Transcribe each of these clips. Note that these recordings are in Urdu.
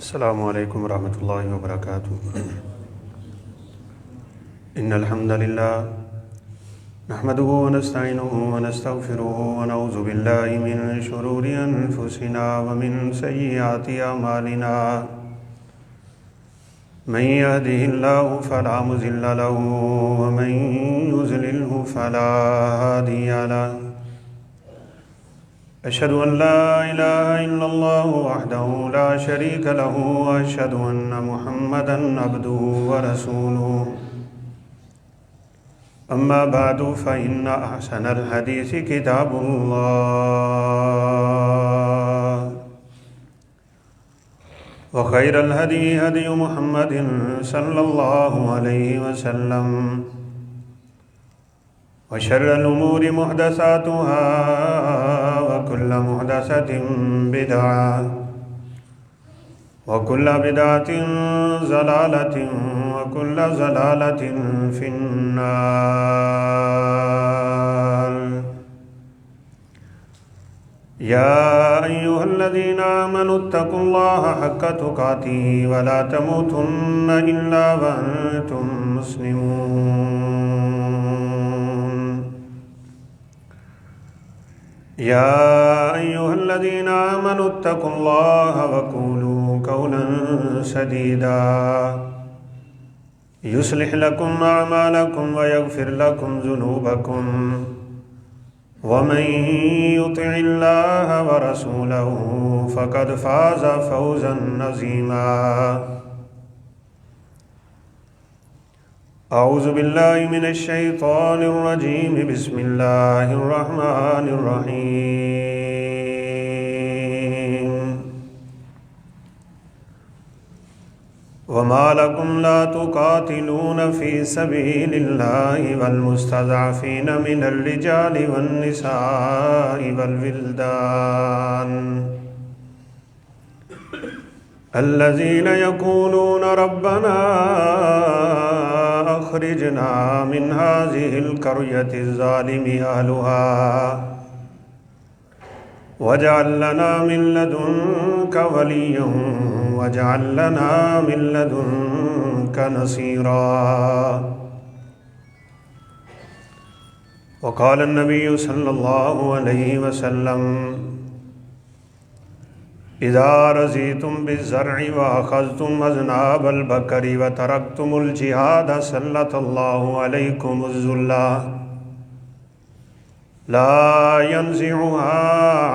السلام علیکم ورحمۃ اللہ وبرکاتہ۔ ان الحمد للہ نحمده ونستعینه ونستغفره ونعوذ باللہ من شرور انفسنا ومن سیئات اعمالنا، من يهده الله فلا مضل له ومن يضلله فلا هادي له، أشهد أن لا إله إلا الله وحده لا شريك له وأشهد أن محمدًا عبده ورسوله، أما بعد فإن أحسن الحديث كتاب الله، وخير الهدي هدي محمد صلى الله عليه وسلم، وشر الأمور محدثاتها وكل محدثة بدعة وكل بدعة ضلالة وكل ضلالة في النار۔ يا أيها الذين آمنوا اتقوا الله حق تقاته ولا تموتن إلا وأنتم مسلمون۔ يا أيها الذين آمنوا اتقوا الله وقولوا قولا سديدا يصلح لكم أعمالكم ويغفر لكم ذنوبكم، ومن يطع الله ورسوله فقد فاز فوزا عظيما۔ اعوذ باللہ من الشیطان الرجیم، بسم اللہ الرحمن الرحیم۔ وما لكم لا تقاتلون في سبيل الله والمستضعفين من الرجال والنساء والولدان الذين يقولون ربنا أخرجنا من هذه القرية الظالم أهلها واجعل لنا من لدنك وليا واجعل لنا من لدنك نصيرا۔ وقال النبي صلى الله عليه وسلم: اذا رضيتم بالزرع واخذتم اذناب البقر وتركتم الجهاد سلط الله عليكم الذل لا ينزعها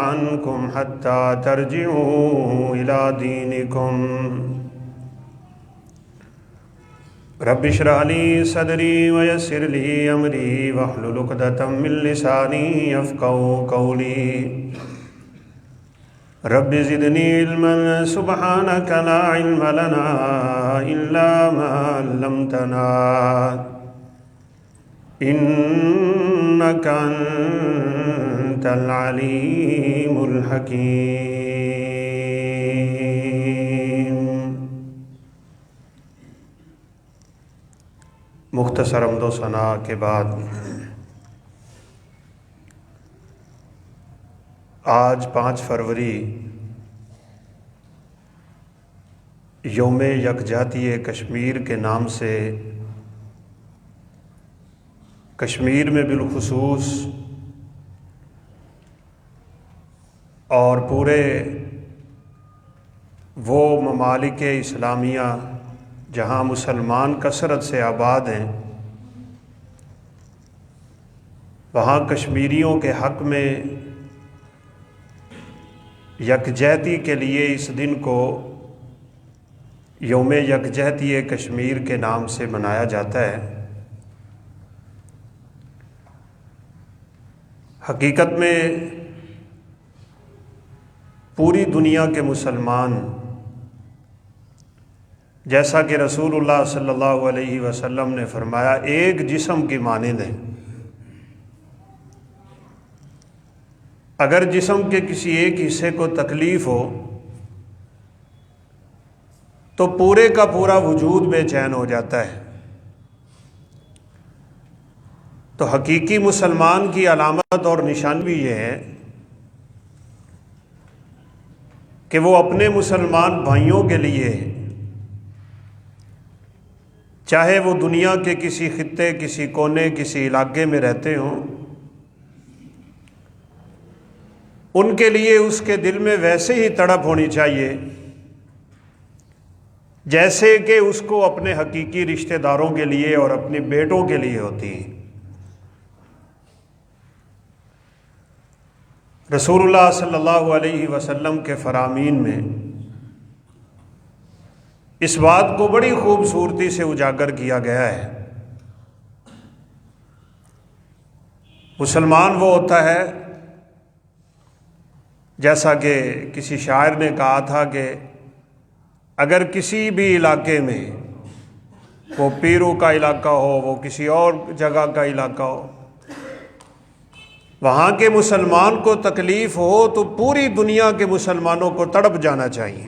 عنكم حتى ترجعوا الى دينكم۔ رب اشرح لي صدري ويسر لي امري واحلل عقدة من لساني يفقهوا قولي۔ رب زدنی علما سبحانک لا علم لنا الا ما علمتنا انک انت العلیم الحکیم۔ مختصر حمد و ثناء کے بعد آج 5 فروری یوم یکجہتی کشمیر کے نام سے کشمیر میں بالخصوص اور پورے وہ ممالک اسلامیہ جہاں مسلمان کثرت سے آباد ہیں، وہاں کشمیریوں کے حق میں یکجہتی کے لیے اس دن کو یوم یکجہتی کشمیر کے نام سے منایا جاتا ہے۔ حقیقت میں پوری دنیا کے مسلمان، جیسا کہ رسول اللہ صلی اللہ علیہ وسلم نے فرمایا، ایک جسم کی مانند ہیں۔ اگر جسم کے کسی ایک حصے کو تکلیف ہو تو پورے کا پورا وجود بے چین ہو جاتا ہے۔ تو حقیقی مسلمان کی علامت اور نشان بھی یہ ہے کہ وہ اپنے مسلمان بھائیوں کے لیے، چاہے وہ دنیا کے کسی خطے، کسی کونے، کسی علاقے میں رہتے ہوں، ان کے لیے اس کے دل میں ویسے ہی تڑپ ہونی چاہیے جیسے کہ اس کو اپنے حقیقی رشتہ داروں کے لیے اور اپنے بیٹوں کے لیے ہوتی ہے۔ رسول اللہ صلی اللہ علیہ وسلم کے فرامین میں اس بات کو بڑی خوبصورتی سے اجاگر کیا گیا ہے۔ مسلمان وہ ہوتا ہے، جیسا کہ کسی شاعر نے کہا تھا کہ اگر کسی بھی علاقے میں، وہ پیروں کا علاقہ ہو، وہ کسی اور جگہ کا علاقہ ہو، وہاں کے مسلمان کو تکلیف ہو تو پوری دنیا کے مسلمانوں کو تڑپ جانا چاہیے۔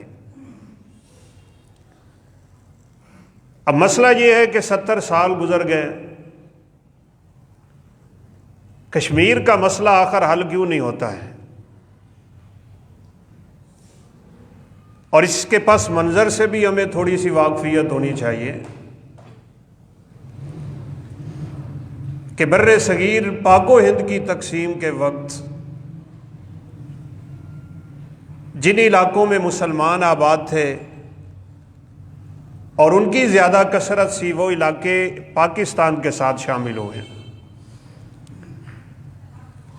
اب مسئلہ یہ ہے کہ 70 سال گزر گئے، کشمیر کا مسئلہ آخر حل کیوں نہیں ہوتا ہے؟ اور اس کے پس منظر سے بھی ہمیں تھوڑی سی واقفیت ہونی چاہیے کہ بر صغیر پاک و ہند کی تقسیم کے وقت جن علاقوں میں مسلمان آباد تھے اور ان کی زیادہ کثرت سی، وہ علاقے پاکستان کے ساتھ شامل ہوئے،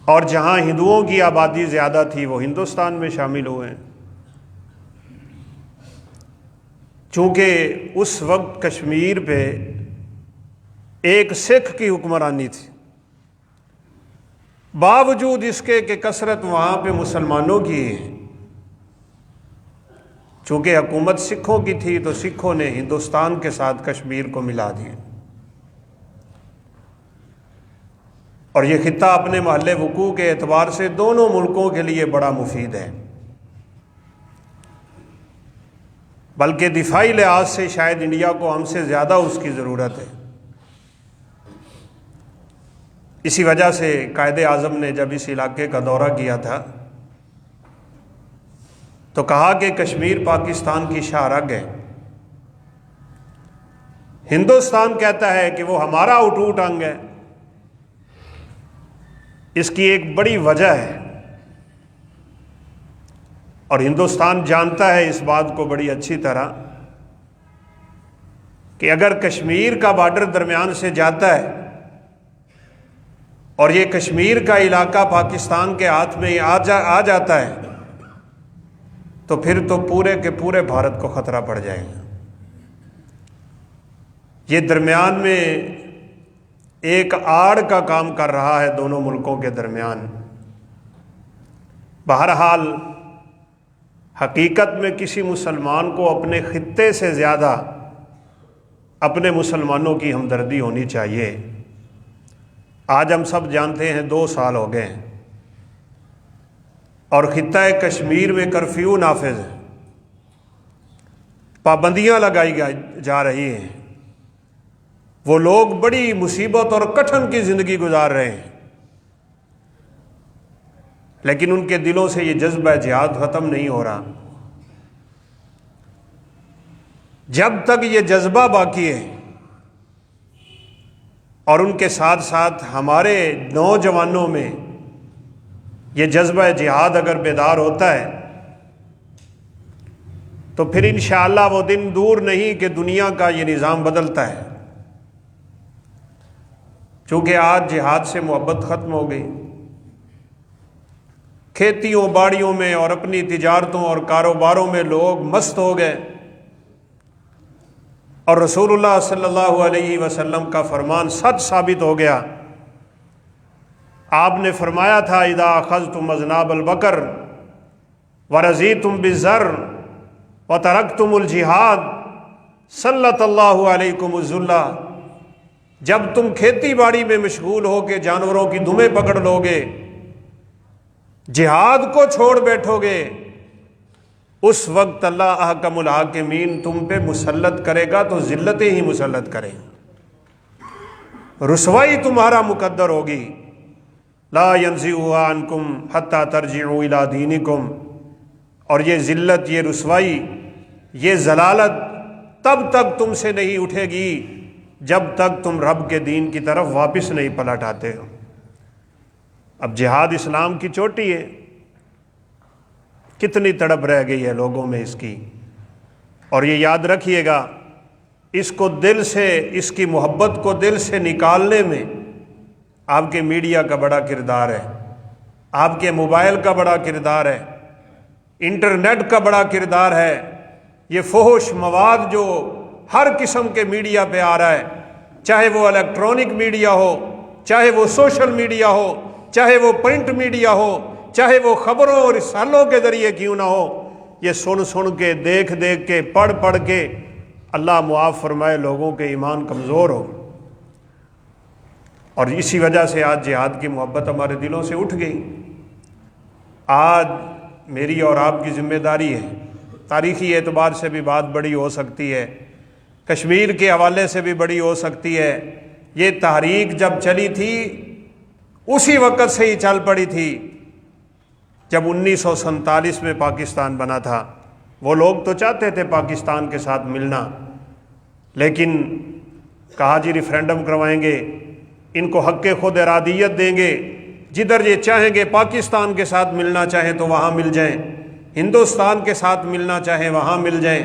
اور جہاں ہندوؤں کی آبادی زیادہ تھی وہ ہندوستان میں شامل ہوئے۔ چونکہ اس وقت کشمیر پہ ایک سکھ کی حکمرانی تھی، باوجود اس کے کہ کثرت وہاں پہ مسلمانوں کی ہے، چونکہ حکومت سکھوں کی تھی تو سکھوں نے ہندوستان کے ساتھ کشمیر کو ملا دیا، اور یہ خطہ اپنے محل وقوع کے اعتبار سے دونوں ملکوں کے لیے بڑا مفید ہے، بلکہ دفاعی لحاظ سے شاید انڈیا کو ہم سے زیادہ اس کی ضرورت ہے۔ اسی وجہ سے قائد اعظم نے جب اس علاقے کا دورہ کیا تھا تو کہا کہ کشمیر پاکستان کی شاہ رگ ہے۔ ہندوستان کہتا ہے کہ وہ ہمارا اٹوٹ انگ ہے۔ اس کی ایک بڑی وجہ ہے، اور ہندوستان جانتا ہے اس بات کو بڑی اچھی طرح کہ اگر کشمیر کا بارڈر درمیان سے جاتا ہے اور یہ کشمیر کا علاقہ پاکستان کے ہاتھ میں آ جاتا ہے تو پھر تو پورے کے پورے بھارت کو خطرہ پڑ جائے گا۔ یہ درمیان میں ایک آڑ کا کام کر رہا ہے دونوں ملکوں کے درمیان۔ بہرحال حقیقت میں کسی مسلمان کو اپنے خطے سے زیادہ اپنے مسلمانوں کی ہمدردی ہونی چاہیے۔ آج ہم سب جانتے ہیں 2 سال ہو گئے ہیں اور خطہ کشمیر میں کرفیو نافذ ہے، پابندیاں لگائی جا رہی ہیں، وہ لوگ بڑی مصیبت اور کٹھن کی زندگی گزار رہے ہیں، لیکن ان کے دلوں سے یہ جذبہ جہاد ختم نہیں ہو رہا۔ جب تک یہ جذبہ باقی ہے اور ان کے ساتھ ساتھ ہمارے نوجوانوں میں یہ جذبہ جہاد اگر بیدار ہوتا ہے تو پھر انشاءاللہ وہ دن دور نہیں کہ دنیا کا یہ نظام بدلتا ہے، چونکہ آج جہاد سے محبت ختم ہو گئی۔ کھیتیوں باڑیوں میں اور اپنی تجارتوں اور کاروباروں میں لوگ مست ہو گئے، اور رسول اللہ صلی اللہ علیہ وسلم کا فرمان سچ ثابت ہو گیا۔ آپ نے فرمایا تھا اذا اخذتم اذناب البقر ورضیتم بالزر وترکتم الجہاد سلط اللہ علیکم الذل، جب تم کھیتی باڑی میں مشغول ہو کے جانوروں کی دمیں پکڑ لو گے، جہاد کو چھوڑ بیٹھو گے، اس وقت اللہ احکم الحاکمین تم پہ مسلط کرے گا تو ذلتیں ہی مسلط کرے گا، رسوائی تمہارا مقدر ہوگی۔ لا ينزعها عنکم حتی ترجعوا الی دینکم، اور یہ ذلت، یہ رسوائی، یہ ضلالت تب تک تم سے نہیں اٹھے گی جب تک تم رب کے دین کی طرف واپس نہیں پلٹ آتے ہو۔ اب جہاد اسلام کی چوٹی ہے، کتنی تڑپ رہ گئی ہے لوگوں میں اس کی، اور یہ یاد رکھیے گا، اس کو دل سے، اس کی محبت کو دل سے نکالنے میں آپ کے میڈیا کا بڑا کردار ہے، آپ کے موبائل کا بڑا کردار ہے، انٹرنیٹ کا بڑا کردار ہے۔ یہ فحش مواد جو ہر قسم کے میڈیا پہ آ رہا ہے، چاہے وہ الیکٹرانک میڈیا ہو، چاہے وہ سوشل میڈیا ہو، چاہے وہ پرنٹ میڈیا ہو، چاہے وہ خبروں اور رسالوں کے ذریعے کیوں نہ ہو، یہ سن سن کے، دیکھ دیکھ کے، پڑھ پڑھ کے اللہ معاف فرمائے لوگوں کے ایمان کمزور ہو، اور اسی وجہ سے آج جہاد کی محبت ہمارے دلوں سے اٹھ گئی۔ آج میری اور آپ کی ذمہ داری ہے، تاریخی اعتبار سے بھی بات بڑی ہو سکتی ہے، کشمیر کے حوالے سے بھی بڑی ہو سکتی ہے۔ یہ تحریک جب چلی تھی اسی وقت سے ہی چل پڑی تھی جب 1947 میں پاکستان بنا تھا۔ وہ لوگ تو چاہتے تھے پاکستان کے ساتھ ملنا، لیکن کہا جی ریفرینڈم کروائیں گے، ان کو حق خود ارادیت دیں گے، جدھر یہ چاہیں گے پاکستان کے ساتھ ملنا چاہیں تو وہاں مل جائیں، ہندوستان کے ساتھ ملنا چاہیں وہاں مل جائیں۔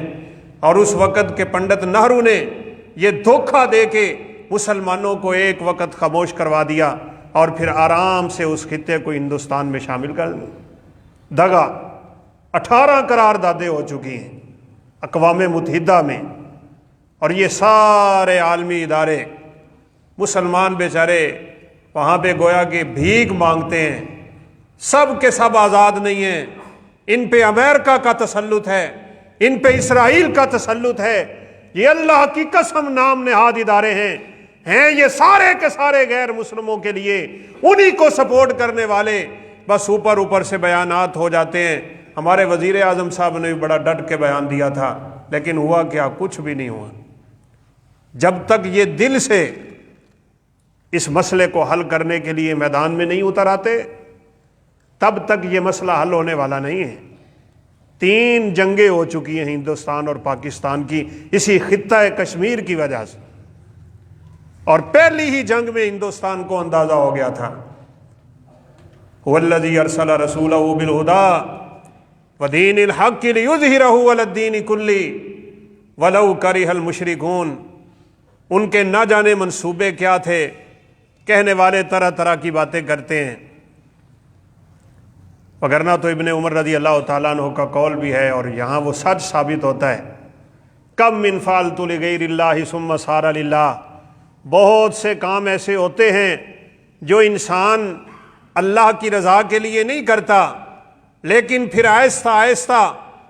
اور اس وقت کے پنڈت نہرو نے یہ دھوکہ دے کے مسلمانوں کو ایک وقت خاموش کروا دیا، اور پھر آرام سے اس خطے کو ہندوستان میں شامل کر دیا۔ دغا 18 قراردادیں ہو چکی ہیں اقوام متحدہ میں، اور یہ سارے عالمی ادارے، مسلمان بیچارے وہاں پہ گویا کہ بھیک مانگتے ہیں، سب کے سب آزاد نہیں ہیں، ان پہ امریکہ کا تسلط ہے، ان پہ اسرائیل کا تسلط ہے، یہ اللہ کی قسم نام نہاد ادارے ہیں یہ سارے کے سارے غیر مسلموں کے لیے، انہی کو سپورٹ کرنے والے بس اوپر اوپر سے بیانات ہو جاتے ہیں۔ ہمارے وزیر اعظم صاحب نے بھی بڑا ڈٹ کے بیان دیا تھا، لیکن ہوا کیا؟ کچھ بھی نہیں ہوا۔ جب تک یہ دل سے اس مسئلے کو حل کرنے کے لیے میدان میں نہیں اتر آتے، تب تک یہ مسئلہ حل ہونے والا نہیں ہے۔ 3 جنگیں ہو چکی ہیں ہندوستان اور پاکستان کی اسی خطہ کشمیر کی وجہ سے، اور پہلی ہی جنگ میں ہندوستان کو اندازہ ہو گیا تھا۔ هو الذی ارسل رسولہ بالہدی ودین الحق لیظہرہ علی الدین کلہ ولو کرہ المشرکون۔ ان کے نہ جانے منصوبے کیا تھے، کہنے والے طرح طرح کی باتیں کرتے ہیں، وگرنہ تو ابن عمر رضی اللہ تعالیٰ عنہ کا قول بھی ہے، اور یہاں وہ سچ ثابت ہوتا ہے، کم من فعلت لغیر اللہ ثم صار للہ۔ بہت سے کام ایسے ہوتے ہیں جو انسان اللہ کی رضا کے لیے نہیں کرتا، لیکن پھر آہستہ آہستہ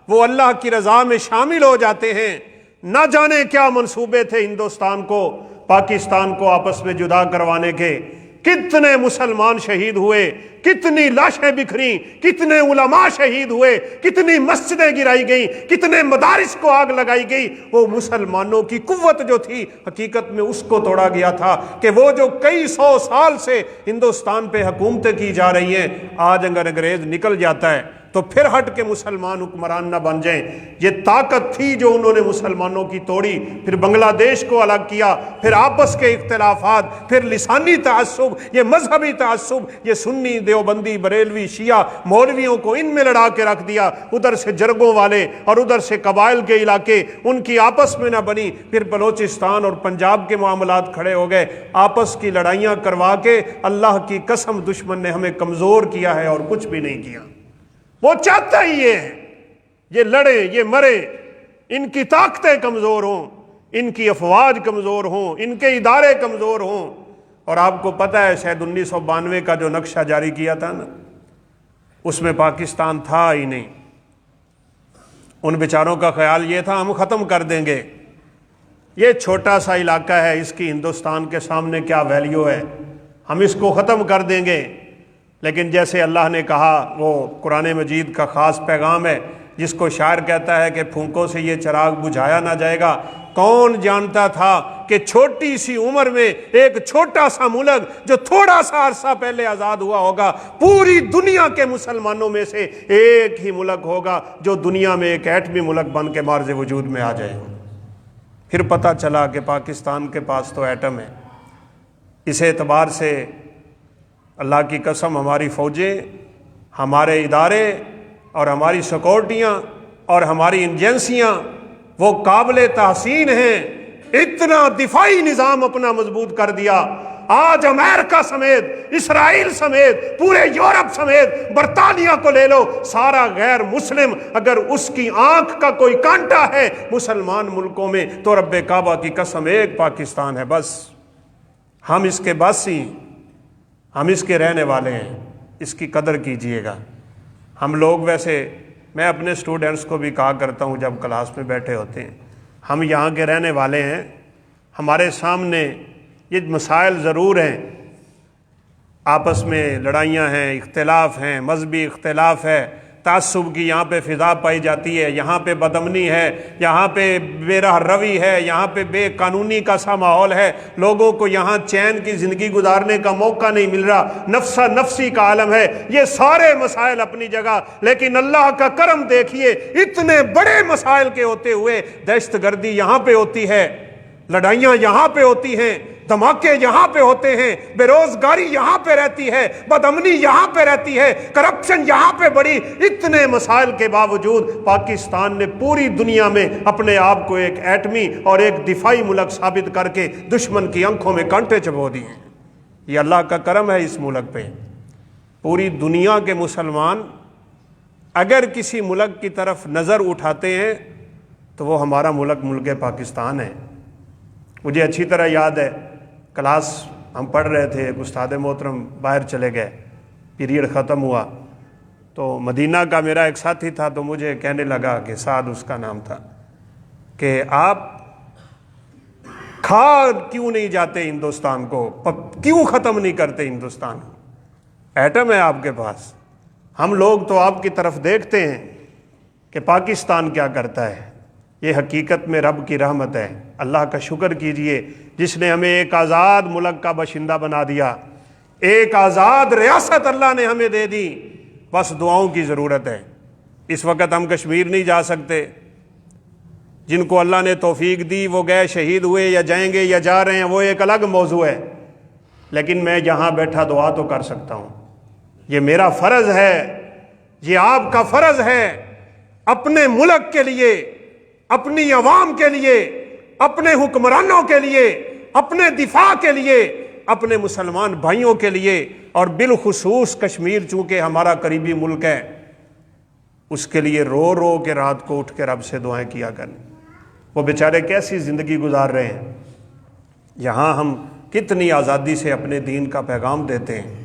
وہ اللہ کی رضا میں شامل ہو جاتے ہیں۔ نہ جانے کیا منصوبے تھے ہندوستان کو، پاکستان کو آپس میں جدا کروانے کے، کتنے مسلمان شہید ہوئے، کتنی لاشیں بکھری، کتنے علماء شہید ہوئے، کتنی مسجدیں گرائی گئیں، کتنے مدارس کو آگ لگائی گئی۔ وہ مسلمانوں کی قوت جو تھی حقیقت میں اس کو توڑا گیا تھا کہ وہ جو کئی 100 سال سے ہندوستان پہ حکومتیں کی جا رہی ہیں، آج اگر انگریز نکل جاتا ہے تو پھر ہٹ کے مسلمان حکمران نہ بن جائیں۔ یہ طاقت تھی جو انہوں نے مسلمانوں کی توڑی، پھر بنگلہ دیش کو الگ کیا، پھر آپس کے اختلافات، پھر لسانی تعصب، یہ مذہبی تعصب، یہ سنی دیوبندی بریلوی شیعہ مولویوں کو ان میں لڑا کے رکھ دیا، ادھر سے جرگوں والے اور ادھر سے قبائل کے علاقے، ان کی آپس میں نہ بنی۔ پھر بلوچستان اور پنجاب کے معاملات کھڑے ہو گئے، آپس کی لڑائیاں کروا کے اللہ کی قسم دشمن نے ہمیں کمزور کیا ہے اور کچھ بھی نہیں کیا۔ وہ چاہتا ہی یہ ہے، یہ لڑے، یہ مرے، ان کی طاقتیں کمزور ہوں، ان کی افواج کمزور ہوں، ان کے ادارے کمزور ہوں۔ اور آپ کو پتہ ہے شاید 1992 کا جو نقشہ جاری کیا تھا نا، اس میں پاکستان تھا ہی نہیں۔ ان بیچاروں کا خیال یہ تھا ہم ختم کر دیں گے، یہ چھوٹا سا علاقہ ہے، اس کی ہندوستان کے سامنے کیا ویلیو ہے، ہم اس کو ختم کر دیں گے۔ لیکن جیسے اللہ نے کہا، وہ قرآن مجید کا خاص پیغام ہے جس کو شاعر کہتا ہے کہ پھونکوں سے یہ چراغ بجھایا نہ جائے گا۔ کون جانتا تھا کہ چھوٹی سی عمر میں ایک چھوٹا سا ملک جو تھوڑا سا عرصہ پہلے آزاد ہوا ہوگا، پوری دنیا کے مسلمانوں میں سے ایک ہی ملک ہوگا جو دنیا میں ایک ایٹمی ملک بن کے مارز وجود میں آ جائے گا۔ پھر پتہ چلا کہ پاکستان کے پاس تو ایٹم ہے۔ اس اعتبار سے اللہ کی قسم ہماری فوجیں، ہمارے ادارے اور ہماری سیکورٹیاں اور ہماری ایجنسیاں وہ قابل تحسین ہیں۔ اتنا دفاعی نظام اپنا مضبوط کر دیا، آج امریکہ سمیت، اسرائیل سمیت، پورے یورپ سمیت، برطانیہ کو لے لو، سارا غیر مسلم اگر اس کی آنکھ کا کوئی کانٹا ہے مسلمان ملکوں میں تو رب کعبہ کی قسم ایک پاکستان ہے۔ بس ہم اس کے باسی، ہم اس کے رہنے والے ہیں، اس کی قدر کیجئے گا۔ ہم لوگ ویسے، میں اپنے اسٹوڈنٹس کو بھی کہا کرتا ہوں جب کلاس میں بیٹھے ہوتے ہیں، ہم یہاں کے رہنے والے ہیں، ہمارے سامنے یہ مسائل ضرور ہیں، آپس میں لڑائیاں ہیں، اختلاف ہیں، مذہبی اختلاف ہے، تعصب کی یہاں پہ فضا پائی جاتی ہے، یہاں پہ بدامنی ہے، یہاں پہ بے راہ روی ہے، یہاں پہ بے قانونی کا سا ماحول ہے، لوگوں کو یہاں چین کی زندگی گزارنے کا موقع نہیں مل رہا، نفسا نفسی کا عالم ہے۔ یہ سارے مسائل اپنی جگہ، لیکن اللہ کا کرم دیکھیے، اتنے بڑے مسائل کے ہوتے ہوئے دہشت گردی یہاں پہ ہوتی ہے، لڑائیاں یہاں پہ ہوتی ہیں، دھماکے یہاں پہ ہوتے ہیں، بے روزگاری یہاں پہ رہتی ہے، بدامنی یہاں پہ رہتی ہے، کرپشن یہاں پہ بڑی، اتنے مسائل کے باوجود پاکستان نے پوری دنیا میں اپنے آپ کو ایک ایٹمی اور ایک دفاعی ملک ثابت کر کے دشمن کی آنکھوں میں کانٹے چبھو دیے ہیں۔ یہ اللہ کا کرم ہے اس ملک پہ۔ پوری دنیا کے مسلمان اگر کسی ملک کی طرف نظر اٹھاتے ہیں تو وہ ہمارا ملک پاکستان ہے۔ مجھے اچھی طرح یاد ہے، کلاس ہم پڑھ رہے تھے، ایک استاد محترم باہر چلے گئے، پیریڈ ختم ہوا تو مدینہ کا میرا ایک ساتھی تھا، تو مجھے کہنے لگا کہ سعد اس کا نام تھا، کہ آپ کھا کیوں نہیں جاتے ہندوستان کو، کیوں ختم نہیں کرتے ہندوستان کو؟ ایٹم ہے آپ کے پاس، ہم لوگ تو آپ کی طرف دیکھتے ہیں کہ پاکستان کیا کرتا ہے۔ یہ حقیقت میں رب کی رحمت ہے، اللہ کا شکر کیجئے جس نے ہمیں ایک آزاد ملک کا باشندہ بنا دیا، ایک آزاد ریاست اللہ نے ہمیں دے دی۔ بس دعاؤں کی ضرورت ہے۔ اس وقت ہم کشمیر نہیں جا سکتے، جن کو اللہ نے توفیق دی وہ گئے، شہید ہوئے یا جائیں گے یا جا رہے ہیں، وہ ایک الگ موضوع ہے، لیکن میں یہاں بیٹھا دعا تو کر سکتا ہوں۔ یہ میرا فرض ہے، یہ آپ کا فرض ہے، اپنے ملک کے لیے، اپنی عوام کے لیے، اپنے حکمرانوں کے لیے، اپنے دفاع کے لیے، اپنے مسلمان بھائیوں کے لیے، اور بالخصوص کشمیر چونکہ ہمارا قریبی ملک ہے، اس کے لیے رو رو کے رات کو اٹھ کے رب سے دعائیں کیا کریں۔ وہ بیچارے کیسی زندگی گزار رہے ہیں، یہاں ہم کتنی آزادی سے اپنے دین کا پیغام دیتے ہیں۔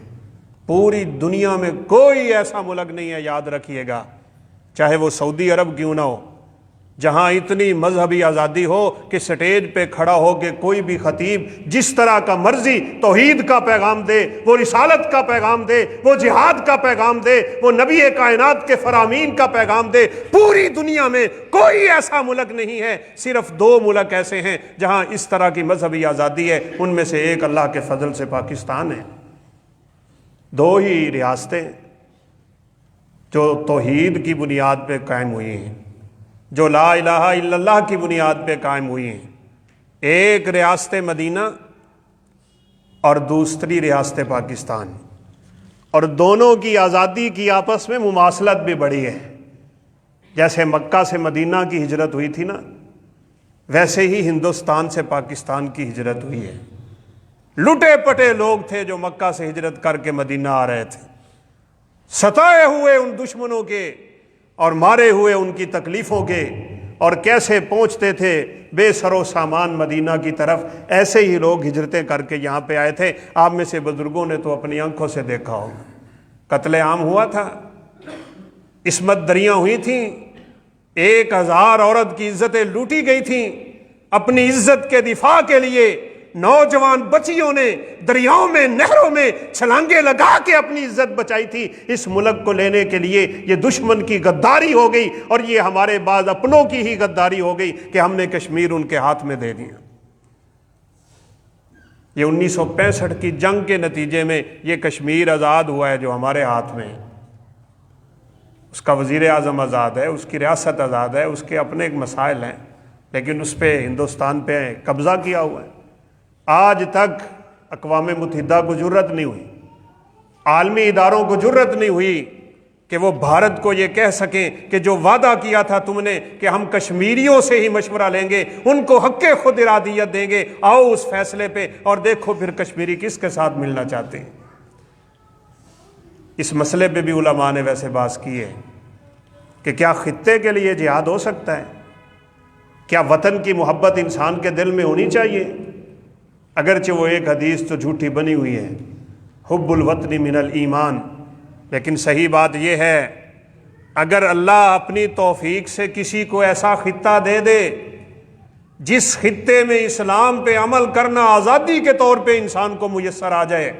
پوری دنیا میں کوئی ایسا ملک نہیں ہے، یاد رکھیے گا، چاہے وہ سعودی عرب کیوں نہ ہو، جہاں اتنی مذہبی آزادی ہو کہ سٹیج پہ کھڑا ہو کے کوئی بھی خطیب جس طرح کا مرضی توحید کا پیغام دے، وہ رسالت کا پیغام دے، وہ جہاد کا پیغام دے، وہ نبی کائنات کے فرامین کا پیغام دے۔ پوری دنیا میں کوئی ایسا ملک نہیں ہے، صرف 2 ملک ایسے ہیں جہاں اس طرح کی مذہبی آزادی ہے، ان میں سے ایک اللہ کے فضل سے پاکستان ہے۔ 2 ہی ریاستیں جو توحید کی بنیاد پہ قائم ہوئی ہیں، جو لا الہ الا اللہ کی بنیاد پہ قائم ہوئی ہیں، ایک ریاست مدینہ اور دوسری ریاست پاکستان، اور دونوں کی آزادی کی آپس میں مماثلت بھی بڑی ہے۔ جیسے مکہ سے مدینہ کی ہجرت ہوئی تھی نا، ویسے ہی ہندوستان سے پاکستان کی ہجرت ہوئی ہے۔ لٹے پٹے لوگ تھے جو مکہ سے ہجرت کر کے مدینہ آ رہے تھے، ستائے ہوئے ان دشمنوں کے اور مارے ہوئے ان کی تکلیفوں کے، اور کیسے پہنچتے تھے بے سر و سامان مدینہ کی طرف، ایسے ہی لوگ ہجرتیں کر کے یہاں پہ آئے تھے۔ آپ میں سے بزرگوں نے تو اپنی آنکھوں سے دیکھا ہوگا، قتل عام ہوا تھا، عصمت دریاں ہوئی تھیں، 1000 عورت کی عزتیں لوٹی گئی تھیں۔ اپنی عزت کے دفاع کے لیے نوجوان بچیوں نے دریاؤں میں، نہروں میں چھلانگے لگا کے اپنی عزت بچائی تھی۔ اس ملک کو لینے کے لیے یہ دشمن کی غداری ہو گئی، اور یہ ہمارے بعض اپنوں کی ہی غداری ہو گئی کہ ہم نے کشمیر ان کے ہاتھ میں دے دیا۔ یہ 1965 کی جنگ کے نتیجے میں یہ کشمیر آزاد ہوا ہے جو ہمارے ہاتھ میں ہے۔ اس کا وزیر اعظم آزاد ہے، اس کی ریاست آزاد ہے، اس کے اپنے ایک مسائل ہیں، لیکن اس پہ ہندوستان پہ قبضہ کیا ہوا ہے۔ آج تک اقوام متحدہ کو جرت نہیں ہوئی، عالمی اداروں کو جرت نہیں ہوئی کہ وہ بھارت کو یہ کہہ سکیں کہ جو وعدہ کیا تھا تم نے کہ ہم کشمیریوں سے ہی مشورہ لیں گے، ان کو حق خود ارادیت دیں گے، آؤ اس فیصلے پہ، اور دیکھو پھر کشمیری کس کے ساتھ ملنا چاہتے ہیں۔ اس مسئلے پہ بھی علماء نے ویسے بحث کی ہے کہ کیا خطے کے لیے جہاد ہو سکتا ہے؟ کیا وطن کی محبت انسان کے دل میں ہونی چاہیے؟ اگرچہ وہ ایک حدیث تو جھوٹی بنی ہوئی ہے، حب الوطن من الایمان، لیکن صحیح بات یہ ہے اگر اللہ اپنی توفیق سے کسی کو ایسا خطہ دے دے جس خطے میں اسلام پہ عمل کرنا آزادی کے طور پہ انسان کو میسر آ جائے،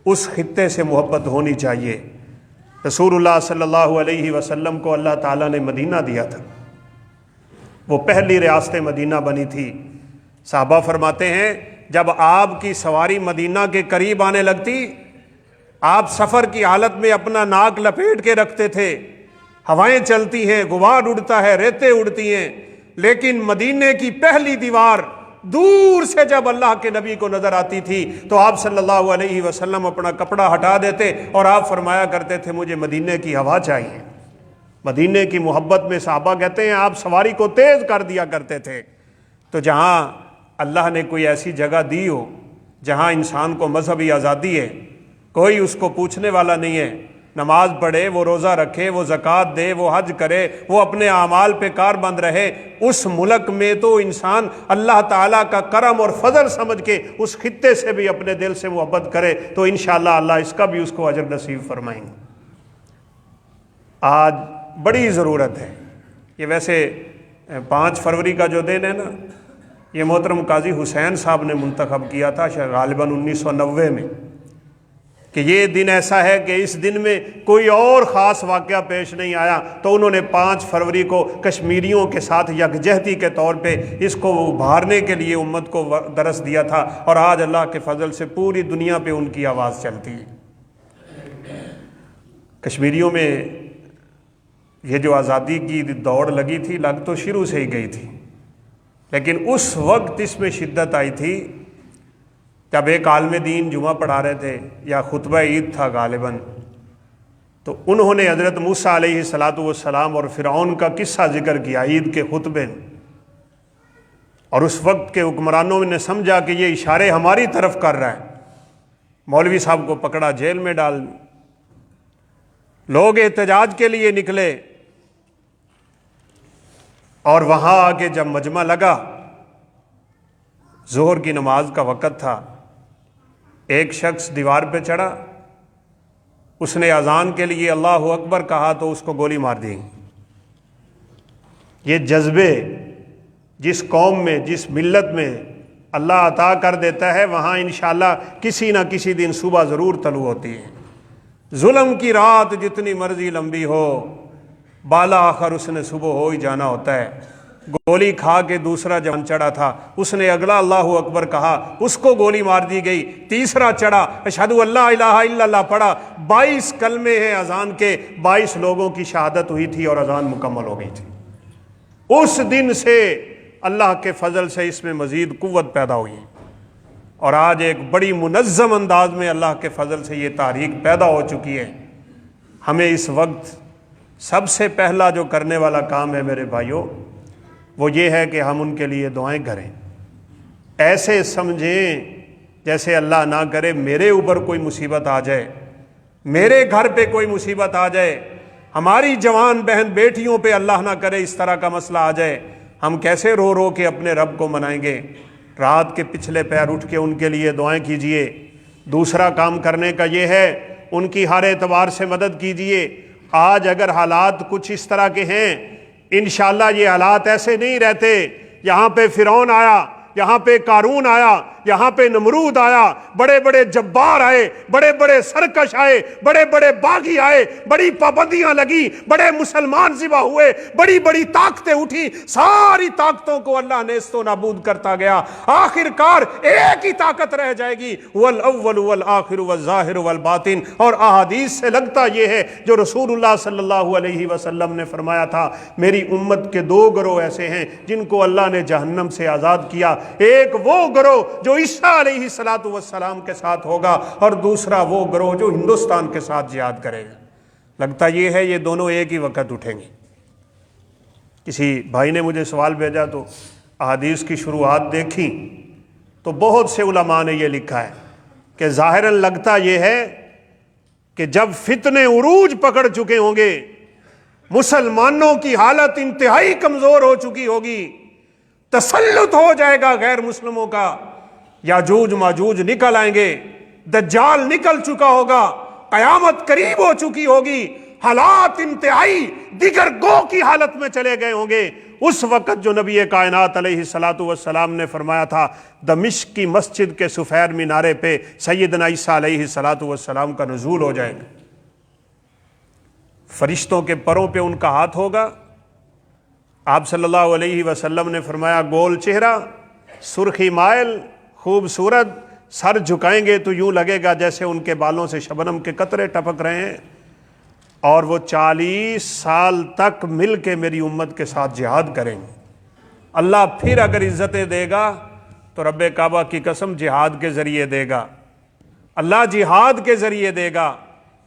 اس خطے سے محبت ہونی چاہیے۔ رسول اللہ صلی اللہ علیہ وسلم کو اللہ تعالیٰ نے مدینہ دیا تھا، وہ پہلی ریاست مدینہ بنی تھی۔ صحابہ فرماتے ہیں جب آپ کی سواری مدینہ کے قریب آنے لگتی، آپ سفر کی حالت میں اپنا ناک لپیٹ کے رکھتے تھے، ہوائیں چلتی ہیں، غبار اڑتا ہے، ریتیں اڑتی ہیں، لیکن مدینے کی پہلی دیوار دور سے جب اللہ کے نبی کو نظر آتی تھی تو آپ صلی اللہ علیہ وسلم اپنا کپڑا ہٹا دیتے اور آپ فرمایا کرتے تھے مجھے مدینے کی ہوا چاہیے۔ مدینے کی محبت میں صحابہ کہتے ہیں آپ سواری کو تیز کر دیا کرتے تھے۔ تو جہاں اللہ نے کوئی ایسی جگہ دی ہو جہاں انسان کو مذہبی آزادی ہے، کوئی اس کو پوچھنے والا نہیں ہے، نماز پڑھے، وہ روزہ رکھے، وہ زکوٰۃ دے، وہ حج کرے، وہ اپنے اعمال پہ کاربند رہے، اس ملک میں تو انسان اللہ تعالیٰ کا کرم اور فضل سمجھ کے اس خطے سے بھی اپنے دل سے محبت کرے تو انشاءاللہ اللہ اس کا بھی اس کو اجر نصیب فرمائیں گے۔ آج بڑی ضرورت ہے، یہ ویسے 5 فروری کا جو دن ہے نا، یہ محترم قاضی حسین صاحب نے منتخب کیا تھا غالباً 1990 میں، کہ یہ دن ایسا ہے کہ اس دن میں کوئی اور خاص واقعہ پیش نہیں آیا، تو انہوں نے 5 فروری کو کشمیریوں کے ساتھ یکجہتی کے طور پہ اس کو ابھارنے کے لیے امت کو درس دیا تھا، اور آج اللہ کے فضل سے پوری دنیا پہ ان کی آواز چلتی ہے۔ کشمیریوں میں یہ جو آزادی کی دوڑ لگی تھی، لگ تو شروع سے ہی گئی تھی، لیکن اس وقت اس میں شدت آئی تھی جب ایک عالم دین جمعہ پڑھا رہے تھے یا خطبہ عید تھا غالباً، تو انہوں نے حضرت موسیٰ علیہ السلام اور فرعون کا قصہ ذکر کیا عید کے خطبے میں، اور اس وقت کے حکمرانوں نے سمجھا کہ یہ اشارے ہماری طرف کر رہا ہے، مولوی صاحب کو پکڑا، جیل میں ڈال دیا۔ لوگ احتجاج کے لیے نکلے، اور وہاں آ کے جب مجمع لگا، ظہر کی نماز کا وقت تھا، ایک شخص دیوار پہ چڑھا، اس نے اذان کے لیے اللہ اکبر کہا تو اس کو گولی مار دی۔ یہ جذبے جس قوم میں، جس ملت میں اللہ عطا کر دیتا ہے، وہاں انشاءاللہ کسی نہ کسی دن صبح ضرور طلوع ہوتی ہے۔ ظلم کی رات جتنی مرضی لمبی ہو، بالا آخر اس نے صبح ہو ہی جانا ہوتا ہے۔ گولی کھا کے دوسرا جوان چڑھا تھا، اس نے اگلا اللہ اکبر کہا، اس کو گولی مار دی گئی۔ تیسرا چڑھا، اشہدو اللہ الہ الا اللہ پڑھا، 22 کلمے ہیں اذان کے، 22 لوگوں کی شہادت ہوئی تھی اور اذان مکمل ہو گئی تھی۔ اس دن سے اللہ کے فضل سے اس میں مزید قوت پیدا ہوئی، اور آج ایک بڑی منظم انداز میں اللہ کے فضل سے یہ تحریک پیدا ہو چکی ہے۔ ہمیں اس وقت سب سے پہلا جو کرنے والا کام ہے میرے بھائیوں، وہ یہ ہے کہ ہم ان کے لیے دعائیں کریں، ایسے سمجھیں جیسے اللہ نہ کرے میرے اوپر کوئی مصیبت آ جائے، میرے گھر پہ کوئی مصیبت آ جائے، ہماری جوان بہن بیٹیوں پہ اللہ نہ کرے اس طرح کا مسئلہ آ جائے، ہم کیسے رو رو کے اپنے رب کو منائیں گے؟ رات کے پچھلے پیر اٹھ کے ان کے لیے دعائیں کیجئے۔ دوسرا کام کرنے کا یہ ہے ان کی ہر اعتبار سے مدد کیجئے۔ آج اگر حالات کچھ اس طرح کے ہیں، انشاءاللہ یہ حالات ایسے نہیں رہتے۔ یہاں پہ فرعون آیا، یہاں پہ قارون آیا، یہاں پہ نمرود آیا، بڑے بڑے جبار آئے، بڑے بڑے سرکش آئے، بڑے بڑے باغی آئے، بڑی پابندیاں لگی، بڑے مسلمان ذبح ہوئے، بڑی بڑی طاقتیں اٹھی، ساری طاقتوں کو اللہ نیست و نابود کرتا گیا۔ آخر کار ایک ہی طاقت رہ جائے گی، والاول والآخر والظاہر والباطن۔ اور احادیث سے لگتا یہ ہے جو رسول اللہ صلی اللہ علیہ وسلم نے فرمایا تھا، میری امت کے دو گروہ ایسے ہیں جن کو اللہ نے جہنم سے آزاد کیا، ایک وہ گروہ جو عیسیٰ علیہ السلام کے ساتھ ہوگا، اور دوسرا وہ گروہ جو ہندوستان کے ساتھ جہاد کرے گا۔ لگتا یہ ہے یہ دونوں ایک ہی وقت اٹھیں گے۔ کسی بھائی نے مجھے سوال بھیجا تو احادیث کی شروعات دیکھی تو بہت سے علماء نے یہ لکھا ہے کہ ظاہراً لگتا یہ ہے کہ جب فتنے عروج پکڑ چکے ہوں گے، مسلمانوں کی حالت انتہائی کمزور ہو چکی ہوگی، تسلط ہو جائے گا غیر مسلموں کا، یاجوج ماجوج نکل آئیں گے، دجال نکل چکا ہوگا، قیامت قریب ہو چکی ہوگی، حالات انتہائی دیگر گو کی حالت میں چلے گئے ہوں گے۔ اس وقت جو نبی کائنات علیہ السلام نے فرمایا تھا، دمشق کی مسجد کے سفید مینارے پہ سیدنا عیسیٰ علیہ السلام کا نزول ہو جائے گا، فرشتوں کے پروں پہ ان کا ہاتھ ہوگا۔ آپ صلی اللہ علیہ وسلم نے فرمایا گول چہرہ، سرخی مائل، خوبصورت، سر جھکائیں گے تو یوں لگے گا جیسے ان کے بالوں سے شبنم کے قطرے ٹپک رہے ہیں، اور وہ 40 سال تک مل کے میری امت کے ساتھ جہاد کریں گے۔ اللہ پھر اگر عزتیں دے گا تو رب کعبہ کی قسم جہاد کے ذریعے دے گا، اللہ جہاد کے ذریعے دے گا۔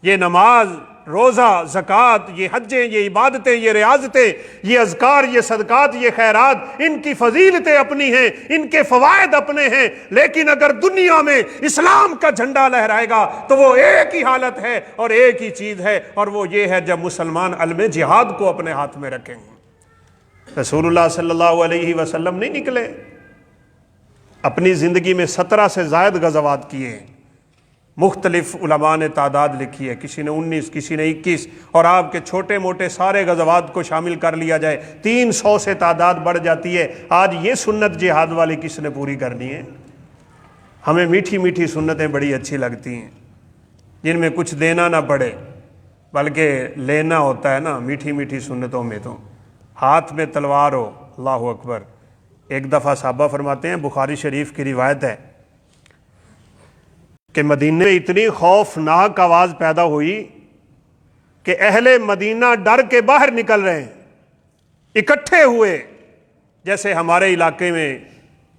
یہ نماز، روزہ، زکوٰۃ، یہ حجیں، یہ عبادتیں، یہ ریاضتیں، یہ اذکار، یہ صدقات، یہ خیرات، ان کی فضیلتیں اپنی ہیں، ان کے فوائد اپنے ہیں، لیکن اگر دنیا میں اسلام کا جھنڈا لہرائے گا تو وہ ایک ہی حالت ہے اور ایک ہی چیز ہے، اور وہ یہ ہے جب مسلمان علم جہاد کو اپنے ہاتھ میں رکھیں گے۔ رسول اللہ صلی اللہ علیہ وسلم نہیں نکلے، اپنی زندگی میں 17 سے زائد غزوات کیے ہیں، مختلف علماء نے تعداد لکھی ہے، کسی نے 19، کسی نے 21، اور آپ کے چھوٹے موٹے سارے غزوات کو شامل کر لیا جائے 300 سے تعداد بڑھ جاتی ہے۔ آج یہ سنت جہاد والی کس نے پوری کرنی ہے؟ ہمیں میٹھی میٹھی سنتیں بڑی اچھی لگتی ہیں جن میں کچھ دینا نہ پڑے بلکہ لینا ہوتا ہے نا، میٹھی میٹھی سنتوں میں تو ہاتھ میں تلوار ہو۔ اللہ اکبر۔ ایک دفعہ صحابہ فرماتے ہیں، بخاری شریف کی روایت ہے کہ مدینے میں اتنی خوفناک آواز پیدا ہوئی کہ اہل مدینہ ڈر کے باہر نکل رہے ہیں، اکٹھے ہوئے، جیسے ہمارے علاقے میں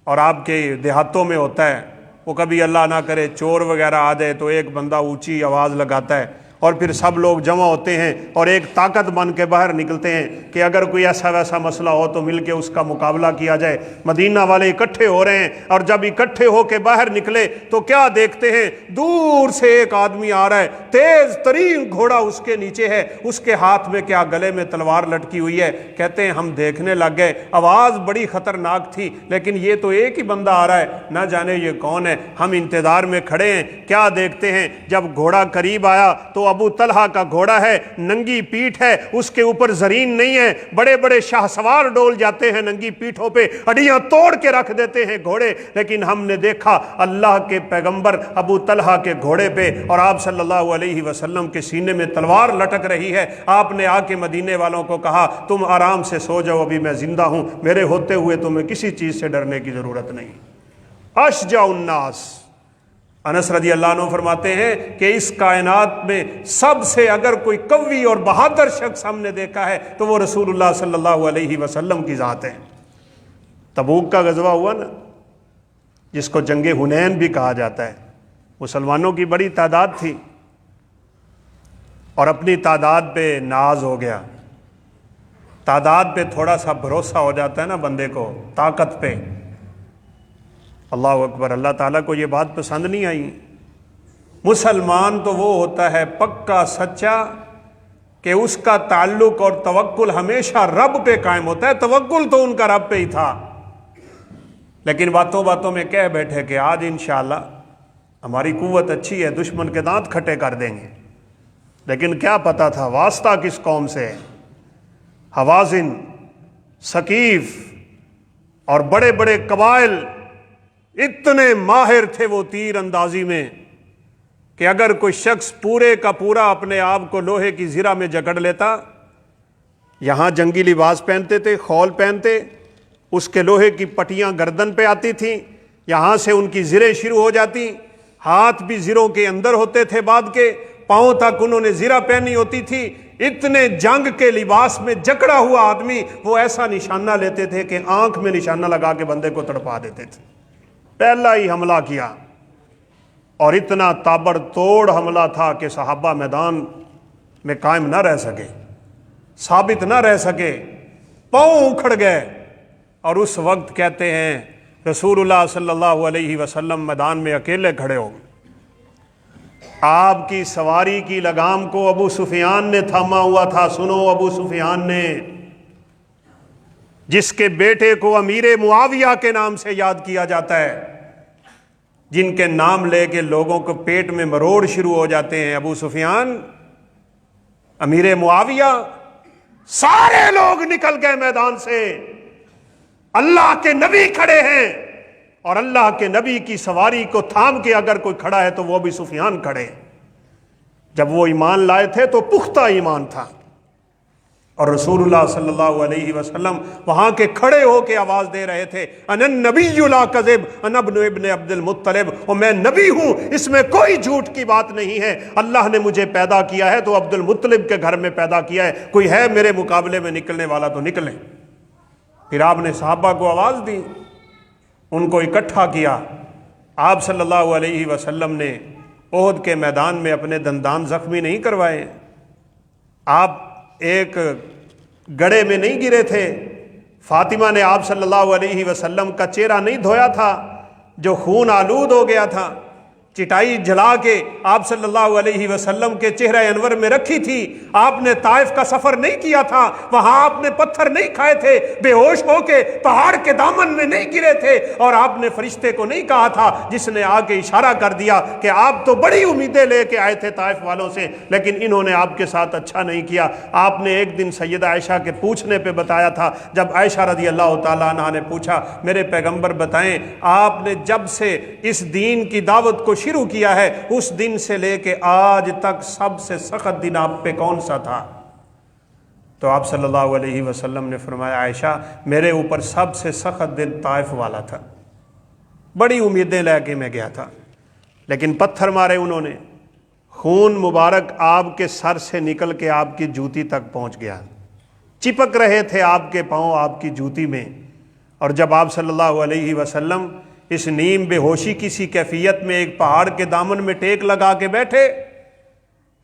اور آپ کے دیہاتوں میں ہوتا ہے، وہ کبھی اللہ نہ کرے چور وغیرہ آ جائے تو ایک بندہ اونچی آواز لگاتا ہے اور پھر سب لوگ جمع ہوتے ہیں اور ایک طاقت بن کے باہر نکلتے ہیں کہ اگر کوئی ایسا ویسا مسئلہ ہو تو مل کے اس کا مقابلہ کیا جائے۔ مدینہ والے اکٹھے ہو رہے ہیں، اور جب اکٹھے ہو کے باہر نکلے تو کیا دیکھتے ہیں؟ دور سے ایک آدمی آ رہا ہے، تیز ترین گھوڑا اس کے نیچے ہے، اس کے ہاتھ میں کیا گلے میں تلوار لٹکی ہوئی ہے۔ کہتے ہیں ہم دیکھنے لگ گئے، آواز بڑی خطرناک تھی لیکن یہ تو ایک ہی بندہ آ رہا ہے، نہ جانے یہ کون ہے۔ ہم انتظار میں کھڑے ہیں، کیا دیکھتے ہیں؟ جب گھوڑا قریب آیا تو ابو طلحہ کا گھوڑا ہے، ننگی پیٹھ ہے، اس کے اوپر زرین نہیں ہے، بڑے بڑے شاہ سوار ڈول جاتے ہیں ننگی پیٹھوں پہ، ہڈیاں توڑ کے رکھ دیتے ہیں گھوڑے، لیکن ہم نے دیکھا اللہ کے پیغمبر ابو طلحہ کے گھوڑے پہ اور آپ صلی اللہ علیہ وسلم کے سینے میں تلوار لٹک رہی ہے۔ آپ نے آ کے مدینے والوں کو کہا تم آرام سے سو جاؤ، ابھی میں زندہ ہوں، میرے ہوتے ہوئے تمہیں کسی چیز سے ڈرنے کی ضرورت نہیں۔ اشجع الناس، انس رضی اللہ عنہ فرماتے ہیں کہ اس کائنات میں سب سے اگر کوئی قوی اور بہادر شخص ہم نے دیکھا ہے تو وہ رسول اللہ صلی اللہ علیہ وسلم کی ذات ہے۔ تبوک کا غزوہ ہوا نا، جس کو جنگ حنین بھی کہا جاتا ہے، مسلمانوں کی بڑی تعداد تھی اور اپنی تعداد پہ ناز ہو گیا۔ تعداد پہ تھوڑا سا بھروسہ ہو جاتا ہے نا بندے کو، طاقت پہ۔ اللہ اکبر۔ اللہ تعالیٰ کو یہ بات پسند نہیں آئی۔ مسلمان تو وہ ہوتا ہے پکا سچا کہ اس کا تعلق اور توکل ہمیشہ رب پہ قائم ہوتا ہے۔ توکل تو ان کا رب پہ ہی تھا، لیکن باتوں باتوں میں کہہ بیٹھے کہ آج انشاءاللہ ہماری قوت اچھی ہے، دشمن کے دانت کھٹے کر دیں گے، لیکن کیا پتا تھا واسطہ کس قوم سے ہے۔ حوازن، ثقیف اور بڑے بڑے قبائل اتنے ماہر تھے وہ تیر اندازی میں کہ اگر کوئی شخص پورے کا پورا اپنے آپ کو لوہے کی زرہ میں جکڑ لیتا، یہاں جنگی لباس پہنتے تھے، خول پہنتے، اس کے لوہے کی پٹیاں گردن پہ آتی تھیں، یہاں سے ان کی زریں شروع ہو جاتی، ہاتھ بھی زروں کے اندر ہوتے تھے، بعد کے پاؤں تک انہوں نے زرہ پہنی ہوتی تھی، اتنے جنگ کے لباس میں جکڑا ہوا آدمی وہ ایسا نشانہ لیتے تھے کہ آنکھ میں نشانہ لگا کے بندے کو تڑپا دیتے تھے۔ پہلا ہی حملہ کیا اور اتنا تابڑ توڑ حملہ تھا کہ صحابہ میدان میں قائم نہ رہ سکے، ثابت نہ رہ سکے، پاؤں اکھڑ گئے۔ اور اس وقت کہتے ہیں رسول اللہ صلی اللہ علیہ وسلم میدان میں اکیلے کھڑے ہو گئے، آپ کی سواری کی لگام کو ابو سفیان نے تھاما ہوا تھا۔ سنو، ابو سفیان نے، جس کے بیٹے کو امیر معاویہ کے نام سے یاد کیا جاتا ہے، جن کے نام لے کے لوگوں کو پیٹ میں مروڑ شروع ہو جاتے ہیں، ابو سفیان، امیر معاویہ، سارے لوگ نکل گئے میدان سے، اللہ کے نبی کھڑے ہیں، اور اللہ کے نبی کی سواری کو تھام کے اگر کوئی کھڑا ہے تو وہ ابو سفیان کھڑے۔ جب وہ ایمان لائے تھے تو پختہ ایمان تھا، اور رسول اللہ صلی اللہ علیہ وسلم وہاں کے کھڑے ہو کے آواز دے رہے تھے، انا النبی لا کذب انا ابن عبد المطلب، اور میں نبی ہوں، اس میں کوئی جھوٹ کی بات نہیں ہے، اللہ نے مجھے پیدا کیا ہے تو عبد المطلب کے گھر میں پیدا کیا ہے، کوئی ہے میرے مقابلے میں نکلنے والا تو نکلے۔ پھر آپ نے صحابہ کو آواز دی، ان کو اکٹھا کیا۔ آپ صلی اللہ علیہ وسلم نے احد کے میدان میں اپنے دندان زخمی نہیں کروائے، آپ ایک گڑھے میں نہیں گرے تھے، فاطمہ نے آپ صلی اللہ علیہ وسلم کا چہرہ نہیں دھویا تھا جو خون آلود ہو گیا تھا، چٹائی جلا کے آپ صلی اللہ علیہ وسلم کے چہرہ انور میں رکھی تھی، آپ نے طائف کا سفر نہیں کیا تھا، وہاں آپ نے پتھر نہیں کھائے تھے، بے ہوش ہو کے پہاڑ کے دامن میں نہیں گرے تھے، اور آپ نے فرشتے کو نہیں کہا تھا جس نے آ کے اشارہ کر دیا کہ آپ تو بڑی امیدیں لے کے آئے تھے طائف والوں سے لیکن انہوں نے آپ کے ساتھ اچھا نہیں کیا۔ آپ نے ایک دن سیدہ عائشہ کے پوچھنے پہ بتایا تھا، جب عائشہ رضی اللہ تعالیٰ عنہا نے پوچھا میرے پیغمبر بتائیں، آپ نے جب سے اس دین کی دعوت کو شروع کیا ہے اس دن سے لے کے آج تک سب سے سخت دن آپ پہ کون سا تھا؟ تو آپ صلی اللہ علیہ وسلم نے فرمایا، عائشہ میرے اوپر سب سے سخت دن طائف والا تھا، بڑی امیدیں لے کے میں گیا تھا لیکن پتھر مارے انہوں نے، خون مبارک آپ کے سر سے نکل کے آپ کی جوتی تک پہنچ گیا، چپک رہے تھے آپ کے پاؤں آپ کی جوتی میں۔ اور جب آپ صلی اللہ علیہ وسلم اس نیم بے ہوشی کسی کیفیت میں ایک پہاڑ کے دامن میں ٹیک لگا کے بیٹھے،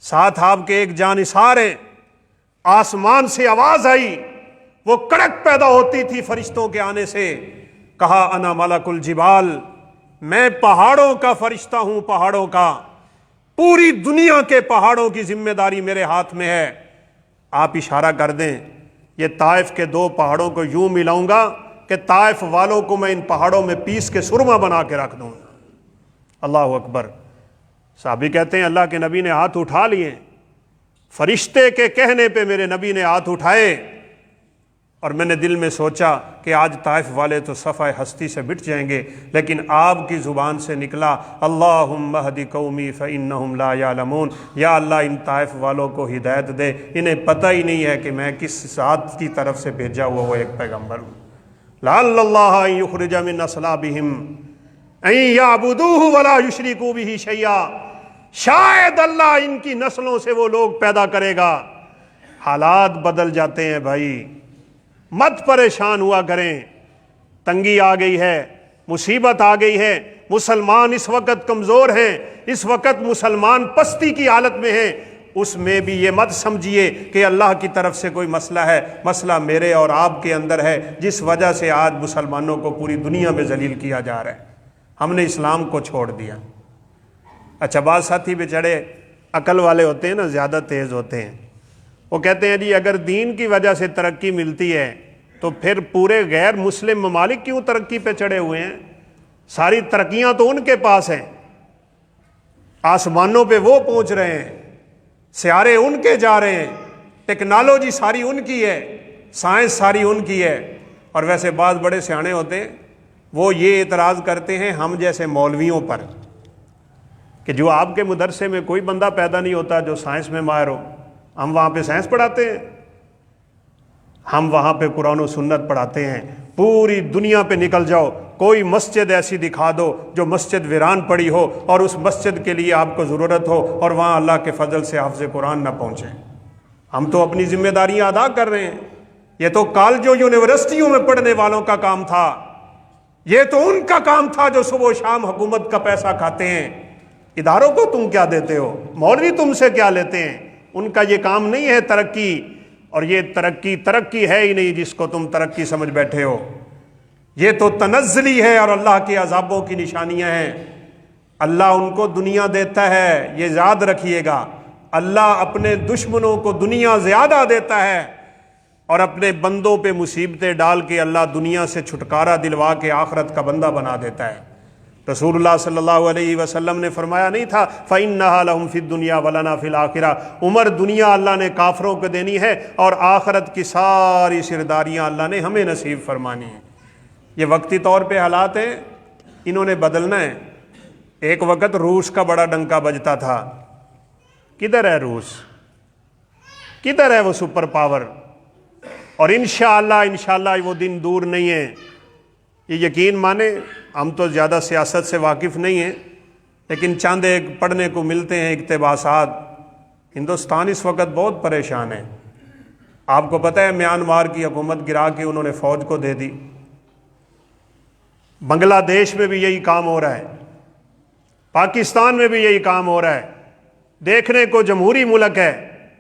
ساتھ آپ کے ایک جانثار ہیں، آسمان سے آواز آئی، وہ کڑک پیدا ہوتی تھی فرشتوں کے آنے سے، کہا انا ملک الجبال، میں پہاڑوں کا فرشتہ ہوں، پہاڑوں کا، پوری دنیا کے پہاڑوں کی ذمہ داری میرے ہاتھ میں ہے، آپ اشارہ کر دیں، یہ طائف کے دو پہاڑوں کو یوں ملاؤں گا کہ طائف والوں کو میں ان پہاڑوں میں پیس کے سرما بنا کے رکھ دوں۔ اللہ اکبر۔ صحابی کہتے ہیں اللہ کے نبی نے ہاتھ اٹھا لیے، فرشتے کے کہنے پہ میرے نبی نے ہاتھ اٹھائے، اور میں نے دل میں سوچا کہ آج طائف والے تو صفحہ ہستی سے مٹ جائیں گے، لیکن آپ کی زبان سے نکلا اللہم اہد قومی فانہم لا یعلمون، یا اللہ ان طائف والوں کو ہدایت دے، انہیں پتہ ہی نہیں ہے کہ میں کس ذات کی طرف سے بھیجا ہوا وہ ایک پیغمبر ہوں، لعل اللہ ان یخرج من اصلابہم ان یعبدوہ ولا یشرکوا بہ شیئا، شاید اللہ ان کی نسلوں سے وہ لوگ پیدا کرے گا۔ حالات بدل جاتے ہیں بھائی، مت پریشان ہوا کریں، تنگی آ گئی ہے، مصیبت آ گئی ہے، مسلمان اس وقت کمزور ہیں، اس وقت مسلمان پستی کی حالت میں ہیں، اس میں بھی یہ مت سمجھیے کہ اللہ کی طرف سے کوئی مسئلہ ہے، مسئلہ میرے اور آپ کے اندر ہے، جس وجہ سے آج مسلمانوں کو پوری دنیا میں ذلیل کیا جا رہا ہے، ہم نے اسلام کو چھوڑ دیا۔ اچھا، بعض ساتھی بیچارے عقل والے ہوتے ہیں نا، زیادہ تیز ہوتے ہیں، وہ کہتے ہیں جی اگر دین کی وجہ سے ترقی ملتی ہے تو پھر پورے غیر مسلم ممالک کیوں ترقی پہ چڑھے ہوئے ہیں؟ ساری ترقیاں تو ان کے پاس ہیں، آسمانوں پہ وہ پہنچ رہے ہیں، سیارے ان کے جا رہے ہیں، ٹیکنالوجی ساری ان کی ہے، سائنس ساری ان کی ہے۔ اور ویسے بعض بڑے سیانے ہوتے ہیں، وہ یہ اعتراض کرتے ہیں ہم جیسے مولویوں پر کہ جو آپ کے مدرسے میں کوئی بندہ پیدا نہیں ہوتا جو سائنس میں ماہر ہو، ہم وہاں پہ سائنس پڑھاتے ہیں، ہم وہاں پہ قرآن و سنت پڑھاتے ہیں۔ پوری دنیا پہ نکل جاؤ، کوئی مسجد ایسی دکھا دو جو مسجد ویران پڑی ہو اور اس مسجد کے لیے آپ کو ضرورت ہو اور وہاں اللہ کے فضل سے حفظ قرآن نہ پہنچے۔ ہم تو اپنی ذمہ داریاں ادا کر رہے ہیں۔ یہ تو کالجوں یونیورسٹیوں میں پڑھنے والوں کا کام تھا، یہ تو ان کا کام تھا جو صبح و شام حکومت کا پیسہ کھاتے ہیں۔ اداروں کو تم کیا دیتے ہو؟ مولوی تم سے کیا لیتے ہیں؟ ان کا یہ کام نہیں ہے ترقی، اور یہ ترقی ہے ہی نہیں جس کو تم ترقی سمجھ بیٹھے ہو، یہ تو تنزلی ہے اور اللہ کے عذابوں کی نشانیاں ہیں۔ اللہ ان کو دنیا دیتا ہے، یہ یاد رکھیے گا، اللہ اپنے دشمنوں کو دنیا زیادہ دیتا ہے اور اپنے بندوں پہ مصیبتیں ڈال کے اللہ دنیا سے چھٹکارا دلوا کے آخرت کا بندہ بنا دیتا ہے۔ رسول اللہ صلی اللہ علیہ وسلم نے فرمایا نہیں تھا فَإِنَّهَا لَهُمْ فِي الدُّنْيَا وَلَنَا فِي الْآخِرَةِ؟ عمر دنیا اللہ نے کافروں کو دینی ہے اور آخرت کی ساری سرداریاں اللہ نے ہمیں نصیب فرمانی ہیں۔ یہ وقتی طور پہ حالات ہیں، انہوں نے بدلنا ہے۔ ایک وقت روس کا بڑا ڈنکا بجتا تھا، کدھر ہے روس؟ کدھر ہے وہ سپر پاور؟ اور انشاءاللہ وہ دن دور نہیں ہے۔ یہ یقین مانے، ہم تو زیادہ سیاست سے واقف نہیں ہیں، لیکن چند ایک پڑھنے کو ملتے ہیں اقتباسات۔ ہندوستان اس وقت بہت پریشان ہے۔ آپ کو پتہ ہے میانمار کی حکومت گرا کے انہوں نے فوج کو دے دی۔ بنگلہ دیش میں بھی یہی کام ہو رہا ہے، پاکستان میں بھی یہی کام ہو رہا ہے۔ دیکھنے کو جمہوری ملک ہے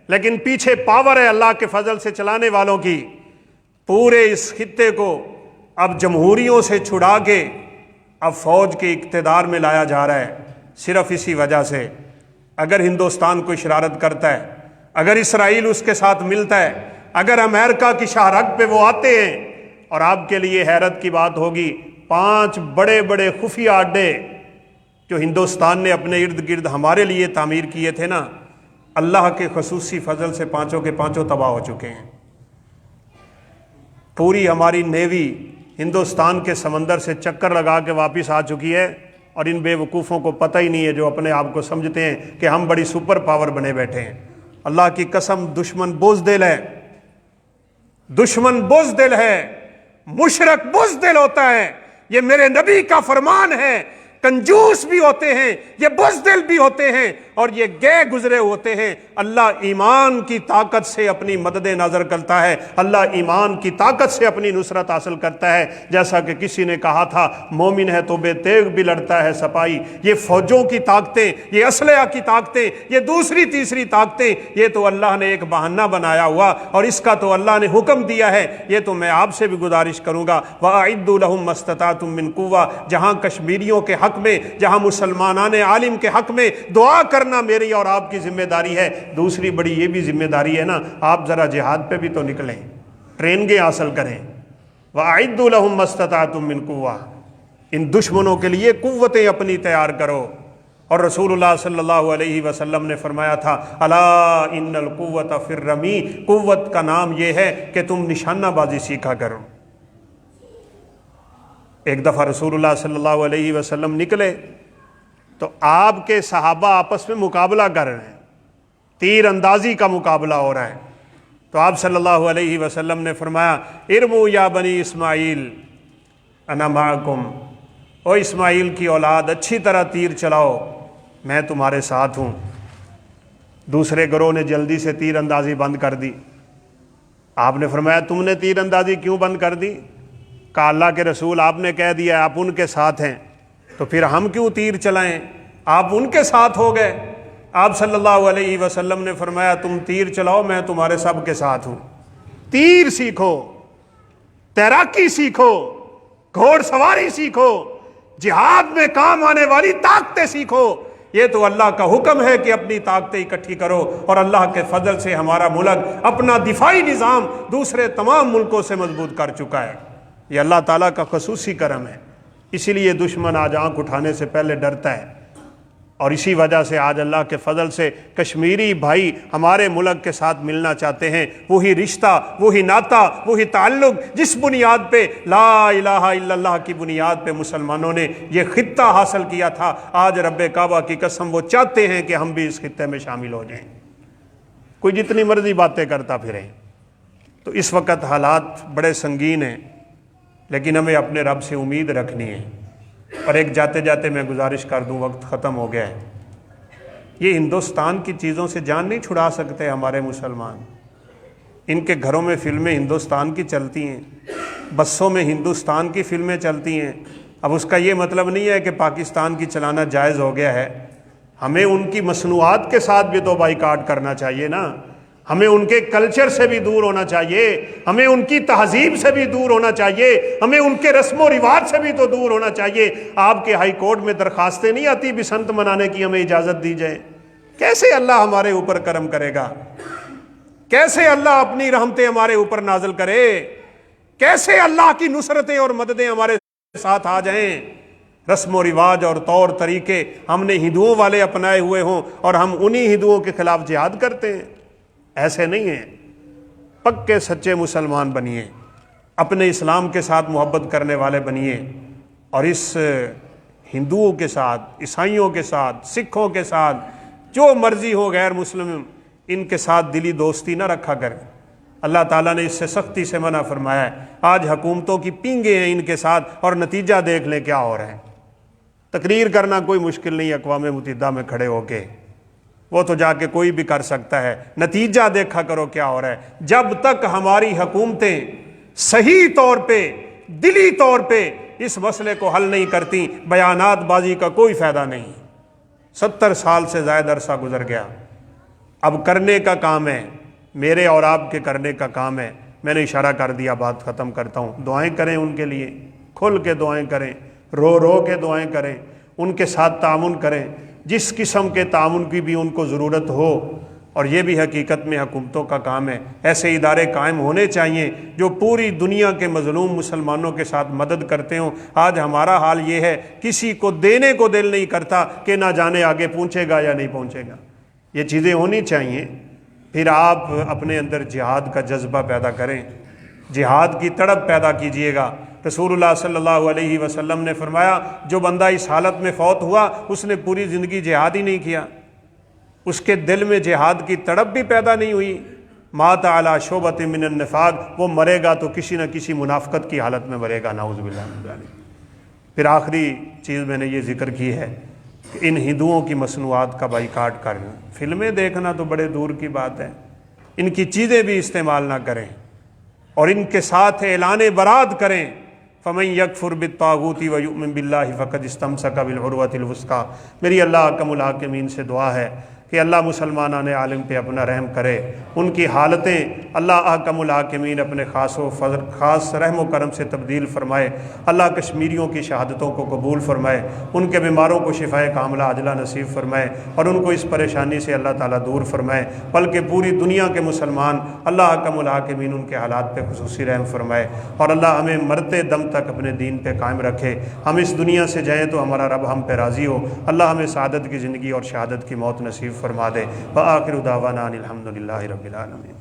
لیکن پیچھے پاور ہے اللہ کے فضل سے چلانے والوں کی۔ پورے اس خطے کو اب جمہوریوں سے چھڑا کے اب فوج کے اقتدار میں لایا جا رہا ہے، صرف اسی وجہ سے۔ اگر ہندوستان کوئی شرارت کرتا ہے، اگر اسرائیل اس کے ساتھ ملتا ہے، اگر امریکہ کی شاہراہ پہ وہ آتے ہیں، اور آپ کے لیے حیرت کی بات ہوگی 5 بڑے بڑے خفیہ اڈے جو ہندوستان نے اپنے ارد گرد ہمارے لیے تعمیر کیے تھے نا، اللہ کے خصوصی فضل سے 5 کے 5 تباہ ہو چکے ہیں۔ پوری ہماری نیوی ہندوستان کے سمندر سے چکر لگا کے واپس آ چکی ہے، اور ان بے وقوفوں کو پتہ ہی نہیں ہے جو اپنے آپ کو سمجھتے ہیں کہ ہم بڑی سپر پاور بنے بیٹھے ہیں۔ اللہ کی قسم دشمن بزدل ہے، دشمن بزدل ہے، مشرک بزدل ہوتا ہے۔ یہ میرے نبی کا فرمان ہے۔ کنجوس بھی ہوتے ہیں، یہ بزدل بھی ہوتے ہیں، اور یہ گئے گزرے ہوتے ہیں۔ اللہ ایمان کی طاقت سے اپنی مدد نظر کرتا ہے، اللہ ایمان کی طاقت سے اپنی نصرت حاصل کرتا ہے۔ جیسا کہ کسی نے کہا تھا مومن ہے تو بے تیغ بھی لڑتا ہے سپاہی۔ یہ فوجوں کی طاقتیں، یہ اسلحہ کی طاقتیں، یہ دوسری تیسری طاقتیں، یہ تو اللہ نے ایک بہانہ بنایا ہوا، اور اس کا تو اللہ نے حکم دیا ہے۔ یہ تو میں آپ سے بھی گزارش کروں گا وَأَعِدُّوا لَهُم مَّا اسْتَطَعْتُم مِّن قُوَّةٍ، جہاں کشمیریوں کے حق میں، جہاں مسلمانان عالم کے حق میں دعا کرنا میری اور آپ کی ذمہ داری ہے، دوسری بڑی یہ بھی ذمہ داری ہے نا، آپ ذرا جہاد پہ بھی تو نکلیں، ٹریننگیں حاصل کریں۔ وَأَعِدُّوا لَهُم مَّا اسْتَطَعْتُم مِّن قُوَّةٍ، ان دشمنوں کے لیے قوتیں اپنی تیار کرو۔ اور رسول اللہ صلی اللہ علیہ وسلم نے فرمایا تھا الا ان القوۃ فی الرمی، قوت کا نام یہ ہے کہ تم نشانہ بازی سیکھا کرو۔ ایک دفعہ رسول اللہ صلی اللہ علیہ وسلم نکلے تو آپ کے صحابہ آپس میں مقابلہ کر رہے ہیں، تیر اندازی کا مقابلہ ہو رہا ہے۔ تو آپ صلی اللہ علیہ وسلم نے فرمایا ارموا یا بنی اسماعیل انا معکم، او اسماعیل کی اولاد اچھی طرح تیر چلاؤ، میں تمہارے ساتھ ہوں۔ دوسرے گروہ نے جلدی سے تیر اندازی بند کر دی۔ آپ نے فرمایا تم نے تیر اندازی کیوں بند کر دی؟ کہا اللہ کے رسول آپ نے کہہ دیا آپ ان کے ساتھ ہیں، تو پھر ہم کیوں تیر چلائیں؟ آپ ان کے ساتھ ہو گئے۔ آپ صلی اللہ علیہ وسلم نے فرمایا تم تیر چلاؤ، میں تمہارے سب کے ساتھ ہوں۔ تیر سیکھو، تیراکی سیکھو، گھوڑ سواری سیکھو، جہاد میں کام آنے والی طاقتیں سیکھو۔ یہ تو اللہ کا حکم ہے کہ اپنی طاقتیں اکٹھی کرو، اور اللہ کے فضل سے ہمارا ملک اپنا دفاعی نظام دوسرے تمام ملکوں سے مضبوط کر چکا ہے۔ یہ اللہ تعالیٰ کا خصوصی کرم ہے، اسی لیے دشمن آج آنکھ اٹھانے سے پہلے ڈرتا ہے۔ اور اسی وجہ سے آج اللہ کے فضل سے کشمیری بھائی ہمارے ملک کے ساتھ ملنا چاہتے ہیں۔ وہی رشتہ، وہی ناطہ، وہی تعلق جس بنیاد پہ لا الہ الا اللہ کی بنیاد پہ مسلمانوں نے یہ خطہ حاصل کیا تھا، آج رب کعبہ کی قسم وہ چاہتے ہیں کہ ہم بھی اس خطے میں شامل ہو جائیں۔ کوئی جتنی مرضی باتیں کرتا پھرے۔ تو اس وقت حالات بڑے سنگین ہیں، لیکن ہمیں اپنے رب سے امید رکھنی ہے۔ اور ایک جاتے جاتے میں گزارش کر دوں، وقت ختم ہو گیا ہے، یہ ہندوستان کی چیزوں سے جان نہیں چھڑا سکتے ہمارے مسلمان۔ ان کے گھروں میں فلمیں ہندوستان کی چلتی ہیں، بسوں میں ہندوستان کی فلمیں چلتی ہیں۔ اب اس کا یہ مطلب نہیں ہے کہ پاکستان کی چلانا جائز ہو گیا ہے، ہمیں ان کی مصنوعات کے ساتھ بھی تو بائیکاٹ کرنا چاہیے نا، ہمیں ان کے کلچر سے بھی دور ہونا چاہیے، ہمیں ان کی تہذیب سے بھی دور ہونا چاہیے، ہمیں ان کے رسم و رواج سے بھی تو دور ہونا چاہیے۔ آپ کے ہائی کورٹ میں درخواستیں نہیں آتی بسنت منانے کی ہمیں اجازت دی جائے؟ کیسے اللہ ہمارے اوپر کرم کرے گا؟ کیسے اللہ اپنی رحمتیں ہمارے اوپر نازل کرے؟ کیسے اللہ کی نصرتیں اور مددیں ہمارے ساتھ آ جائیں؟ رسم و رواج اور طور طریقے ہم نے ہندوؤں والے اپنائے ہوئے ہوں اور ہم انہی ہندوؤں کے خلاف جہاد کرتے ہیں؟ ایسے نہیں ہیں۔ پکے سچے مسلمان بنیے، اپنے اسلام کے ساتھ محبت کرنے والے بنیے، اور اس ہندوؤں کے ساتھ، عیسائیوں کے ساتھ، سکھوں کے ساتھ، جو مرضی ہو غیر مسلم، ان کے ساتھ دلی دوستی نہ رکھا کریں۔ اللہ تعالیٰ نے اس سے سختی سے منع فرمایا ہے۔ آج حکومتوں کی پینگیں ہیں ان کے ساتھ، اور نتیجہ دیکھ لیں کیا ہو رہا ہے۔ تقریر کرنا کوئی مشکل نہیں، اقوام متحدہ میں کھڑے ہو کے وہ تو جا کے کوئی بھی کر سکتا ہے، نتیجہ دیکھا کرو کیا ہو رہا ہے۔ جب تک ہماری حکومتیں صحیح طور پہ، دلی طور پہ اس مسئلے کو حل نہیں کرتی، بیانات بازی کا کوئی فائدہ نہیں۔ 70 سال سے زائد عرصہ گزر گیا، اب کرنے کا کام ہے، میرے اور آپ کے کرنے کا کام ہے۔ میں نے اشارہ کر دیا، بات ختم کرتا ہوں۔ دعائیں کریں ان کے لیے، کھل کے دعائیں کریں، رو رو کے دعائیں کریں، ان کے ساتھ تعاون کریں، جس قسم کے تعاون کی بھی ان کو ضرورت ہو۔ اور یہ بھی حقیقت میں حکومتوں کا کام ہے، ایسے ادارے قائم ہونے چاہیے جو پوری دنیا کے مظلوم مسلمانوں کے ساتھ مدد کرتے ہوں۔ آج ہمارا حال یہ ہے، کسی کو دینے کو دل نہیں کرتا کہ نہ جانے آگے پہنچے گا یا نہیں پہنچے گا۔ یہ چیزیں ہونی چاہیے۔ پھر آپ اپنے اندر جہاد کا جذبہ پیدا کریں، جہاد کی تڑپ پیدا کیجئے گا۔ رسول اللہ صلی اللہ علیہ وسلم نے فرمایا، جو بندہ اس حالت میں فوت ہوا اس نے پوری زندگی جہاد ہی نہیں کیا، اس کے دل میں جہاد کی تڑپ بھی پیدا نہیں ہوئی۔ مات علی شعبۃ من النفاق، وہ مرے گا تو کسی نہ کسی منافقت کی حالت میں مرے گا، نعوذ باللہ من ذلک۔ پھر آخری چیز میں نے یہ ذکر کی ہے کہ ان ہندوؤں کی مصنوعات کا بائیکاٹ کرنا، فلمیں دیکھنا تو بڑے دور کی بات ہے، ان کی چیزیں بھی استعمال نہ کریں، اور ان کے ساتھ اعلان برات کریں۔ فمن یکفر بالطاغوت ویؤمن باللہ فقد استمسک بالعروۃ الوثقی۔ میری اللہ اکرم الحاکمین سے دعا ہے کہ اللہ مسلمانان عالم پہ اپنا رحم کرے، ان کی حالتیں اللہ احکم الحاکمین اپنے خاص رحم و کرم سے تبدیل فرمائے۔ اللہ کشمیریوں کی شہادتوں کو قبول فرمائے، ان کے بیماروں کو شفائے کاملہ عاجلہ نصیب فرمائے، اور ان کو اس پریشانی سے اللہ تعالیٰ دور فرمائے، بلکہ پوری دنیا کے مسلمان اللہ احکم الحاکمین ان کے حالات پہ خصوصی رحم فرمائے، اور اللہ ہمیں مرتے دم تک اپنے دین پہ قائم رکھے۔ ہم اس دنیا سے جائیں تو ہمارا رب ہم پہ راضی ہو، اللہ ہمیں سعادت کی زندگی اور شہادت کی موت نصیب فرما دے۔ وآخر دعوانا ان الحمد للہ رب العالمین۔